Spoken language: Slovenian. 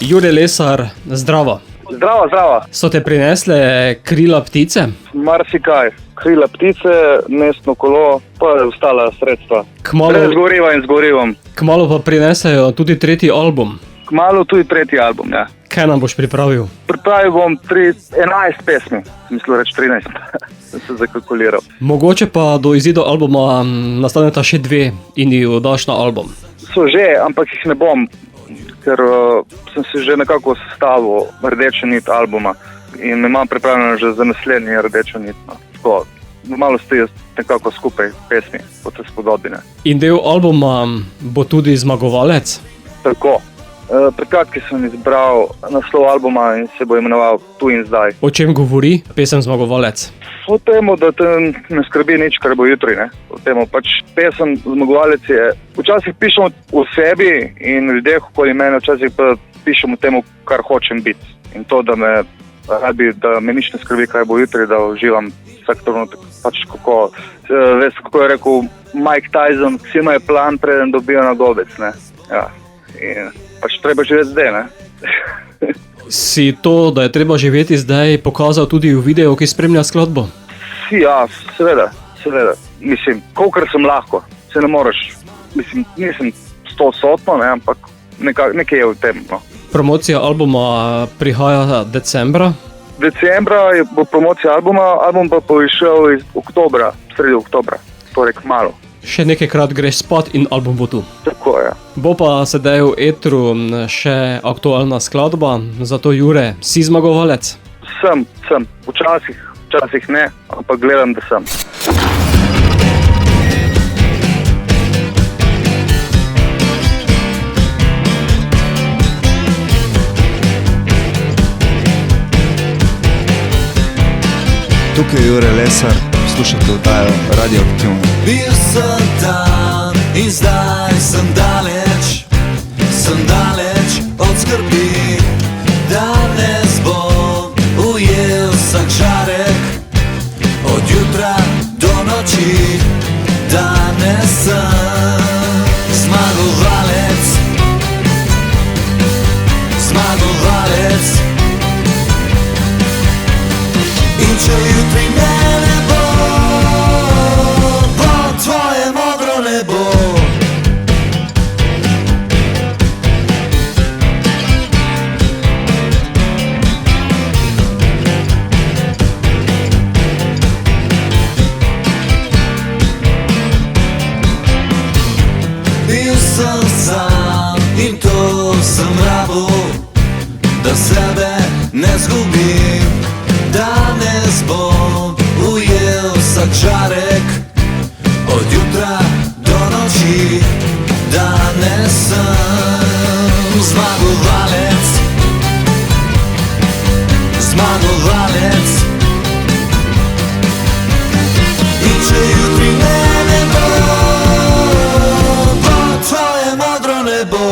Jure Lesar, zdravo. Zdravo. So te prinesle krila ptice? Marsikaj. Krila ptice, mestno kolo, pa ostala sredstva. Brez goriva in z gorivom. Kmalu pa prinesejo tudi tretji album. Kmalu tudi tretji album, ja. Kaj nam boš pripravil? Pripravil bom 11 pesmi, mislil reči 13, sem se zakalkuliral. Mogoče pa do izida albuma nastaneta še 2 in jih daš na album. So že, ampak jih ne bom, ker sem si že nekako sestavil rdečo nit albuma in imam pripravljeno že za naslednji rdečo nit. Tako, malo stoji nekako skupaj pesmi, kot se spodobine. In del albuma bo tudi zmagovalec? Tako. Prekratki sem izbral naslov albuma in se bo imenoval Tu in zdaj. O čem govori pesem Zmagovalec? O tem, da te ne skrbi nič, kar bo jutri. O tem, pesem Zmagovalec je, včasih pišem o sebi in ljudeh okoli mene, včasih pa pišem o tem, kar hočem biti. In to, da me nič ne skrbi, kaj bo jutri, da uživam vsak trenutek. Veste, kako je rekel Mike Tyson, vsi imajo plan, preden dobijo na gobec. Ja. In treba živeti zdaj, ne? Si to, da je treba živeti zdaj, pokazal tudi v videu, ki spremlja skladbo? Ja, seveda. Mislim, kolikor sem lahko, se ne moreš. Mislim, nisem 100%, ampak nekaj je v tem. No. Promocija albuma prihaja decembra? Decembra bo promocija albuma, album pa izšel iz oktobra, sredi oktobra, torej kmalu. Še nekajkrat greš spat in album bo tu. Tako je. Bo pa sedaj v etru še aktualna skladba, zato Jure, si zmagovalec? Sem. Včasih ne, ampak gledam, da sem. Tukaj je Jure Lesar, poslušate oddajo Radioaktivno. Bil sem tam in zdaj sem daleč od skrbi. Danes bom ujel vsak žarek, od jutra do noči. Danes sem zmagovalec. In če jutri ne bo, bo tvoje modro nebo. Bil sem sam in to sem rabil, da sebe ne zgubim. Danes bom ujel vsak žarek, od jutra do noči. Danes sem zmagovalec. In če jutri ne bo, bo tvoje modro nebo.